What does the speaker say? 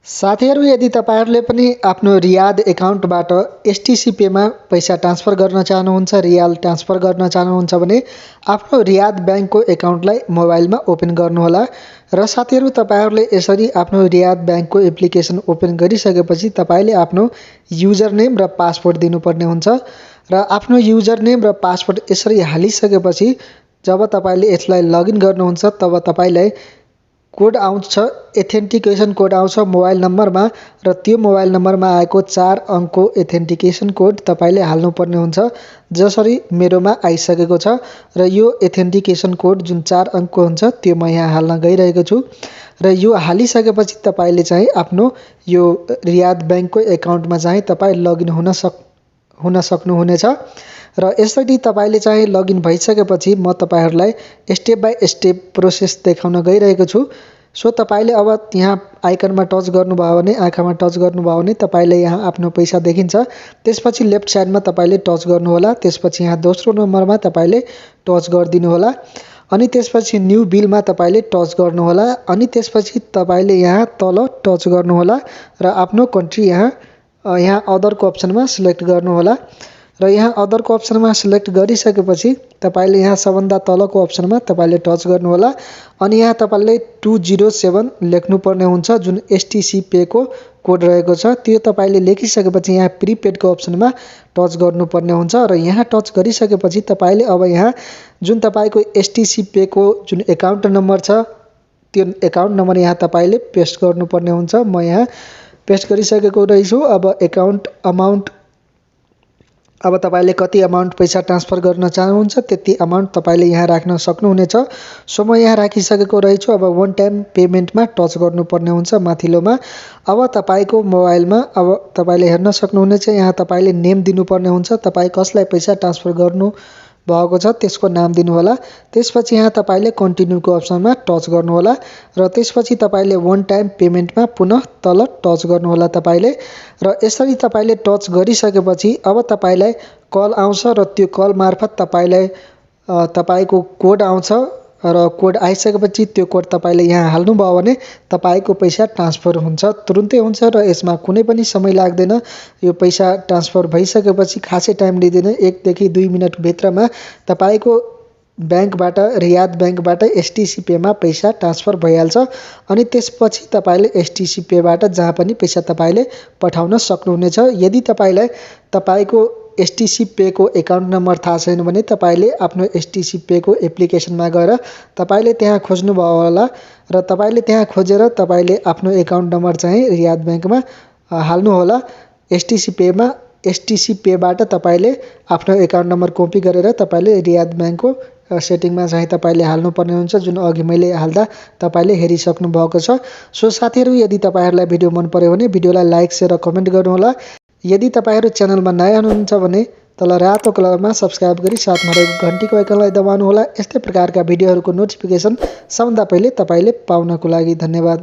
साथीहरू, यदि तपाईहरुले पनि आफ्नो रियाद एकाउन्टबाट एसटीसी पेमा पैसा ट्रान्सफर गर्न चाहनुहुन्छ, रियाल ट्रान्सफर गर्न चाहनुहुन्छ भने आफ्नो रियाद ब्याङ्कको एकाउन्टलाई मोबाइलमा ओपन गर्नुहोला। र साथीहरू, तपाईहरुले यसरी आफ्नो रियाद ब्याङ्कको एप्लिकेसन ओपन गरिसकेपछि तपाईले आफ्नो युजर नेम र पासवर्ड दिनुपर्ने हुन्छ। र आफ्नो युजर नेम र पासवर्ड यसरी हालिसकेपछि जब तपाईले यसलाई लगइन गर्नुहुन्छ तब तपाईलाई कोड आउँछ, एथेन्टिकेसन कोड आउँछ मोबाइल नम्बरमा र त्यो मोबाइल नम्बरमा आएको 4 अङ्कको एथेन्टिकेसन कोड तपाईले हाल्नुपर्ने हुन्छ। जसरी मेरोमा आइसकेको छ र यो एथेन्टिकेसन कोड जुन 4 अङ्कको हुन्छ त्यो म यहाँ हाल्न गइरहेको छु। र यो हालिसकेपछि तपाईले चाहिँ आफ्नो यो रियाद ब्याङ्कको एकाउन्टमा चाहिँ तपाई लगइन हुन सक्नुहुनेछ। र यसरी तपाईले चाहिँ लगइन भइसकेपछि म तपाईहरुलाई स्टेप बाइ स्टेप प्रोसेस देखाउन गइरहेको छु। सो तपाईले अब यहाँ आइकनमा टच गर्नुभयो भने, आँखामा टच गर्नुभयो भने तपाईले यहाँ आफ्नो पैसा देखिन्छ। त्यसपछि लेफ्ट साइडमा तपाईले टच गर्नुहोला। त्यसपछि यहाँ दोस्रो नम्बरमा तपाईले टच गरिदिनु होला। अनि त्यसपछि न्यू बिलमा तपाईले टच गर्नुहोला। अनि त्यसपछि तपाईले यहाँ तल टच गर्नुहोला र आफ्नो कन्ट्री यहाँ अदरको अप्सनमा सिलेक्ट गर्नुहोला। र यहाँ अदरको अप्सनमा सिलेक्ट गरिसकेपछि तपाईले यहाँ सबभन्दा तलको अप्सनमा तपाईले टच गर्नुहोला। अनि यहाँ तपाईले 207 लेख्नुपर्ने हुन्छ जुन एसटीसी पे को कोड रहेको छ। त्यो तपाईले लेखिसकेपछि यहाँ प्रिपेडको अप्सनमा टच गर्नुपर्ने हुन्छ। र यहाँ टच गरिसकेपछि तपाईले अब यहाँ जुन तपाईको एसटीसी पे को जुन एकाउन्ट नम्बर छ त्यो एकाउन्ट नम्बर यहाँ तपाईले पेस्ट गर्नुपर्ने हुन्छ। म यहाँ पेस्ट गरिसकेको रहेछु। अब एकाउन्ट अमाउन्ट, अब तपाईले कति अमाउन्ट पैसा ट्रान्सफर गर्न चाहनुहुन्छ त्यति अमाउन्ट तपाईले यहाँ राख्न सक्नुहुनेछ। सो म यहाँ राखिसकेको रहेछु। अब वन टाइम पेमेन्टमा टच गर्नुपर्ने हुन्छ माथिल्लोमा। अब तपाईको मोबाइलमा अब तपाईले हेर्न सक्नुहुनेछ यहाँ तपाईले नेम दिनुपर्ने हुन्छ। तपाई कसलाई पैसा ट्रान्सफर गर्नु भएको छ त्यसको नाम दिनुहोला। त्यसपछि यहाँ तपाईले कन्टिन्यूको अप्सनमा टच गर्नुहोला। र त्यसपछि तपाईले वन टाइम पेमेन्टमा पुनः तल टच गर्नुहोला तपाईले। र यसरी तपाईले टच गरिसकेपछि अब तपाईलाई कल आउँछ र त्यो कल मार्फत तपाईलाई तपाईको कोड आउँछ। र कोड आइसकेपछि त्यो कोड तपाईले यहाँ हाल्नुभयो भने तपाईको पैसा ट्रान्सफर हुन्छ, तुरुन्तै हुन्छ र यसमा कुनै पनि समय लाग्दैन। यो पैसा ट्रान्सफर भइसकेपछि खासै टाइम लिँदैन, 1 देखि 2 मिनेट भित्रमा तपाईको ब्याङ्कबाट, रियाद ब्याङ्कबाट एसटीसी पेमा पैसा ट्रान्सफर भइहाल्छ। अनि त्यसपछि तपाईले एसटीसी पेबाट जहाँ पनि पैसा तपाईले पठाउन सक्नुहुनेछ। यदि तपाईलाई तपाईको एसटीसी पे को एकाउन्ट नम्बर थाहा छैन भने तपाईले आफ्नो एसटीसी पे को एप्लिकेसनमा गएर तपाईले त्यहाँ खोज्नुभयो होला र तपाईले त्यहाँ खोजेर तपाईले आफ्नो एकाउन्ट नम्बर चाहिँ रियाद ब्याङ्कमा हाल्नुहोला। एसटीसी पेबाट तपाईले आफ्नो एकाउन्ट नम्बर कपी गरेर तपाईले रियाद ब्याङ्कको सेटिङमा चाहिँ तपाईले हाल्नुपर्ने हुन्छ, जुन अघि मैले हाल्दा तपाईले हेरिसक्नु भएको छ। सो साथीहरू, यदि तपाईहरुलाई भिडियो मन पर्यो भने भिडियोलाई लाइक, शेयर र कमेन्ट गर्नुहोला। यदि तपाईहरु च्यानलमा नयाँ हुनुहुन्छ भने तल रातो कलरमा सब्स्क्राइब गरी साथमा रहेको घण्टीको आइकनलाई दबाउनुहोला। यस्तै प्रकारका भिडियोहरुको नोटिफिकेसन सबभन्दा पहिले तपाईले पाउनको लागि। धन्यवाद।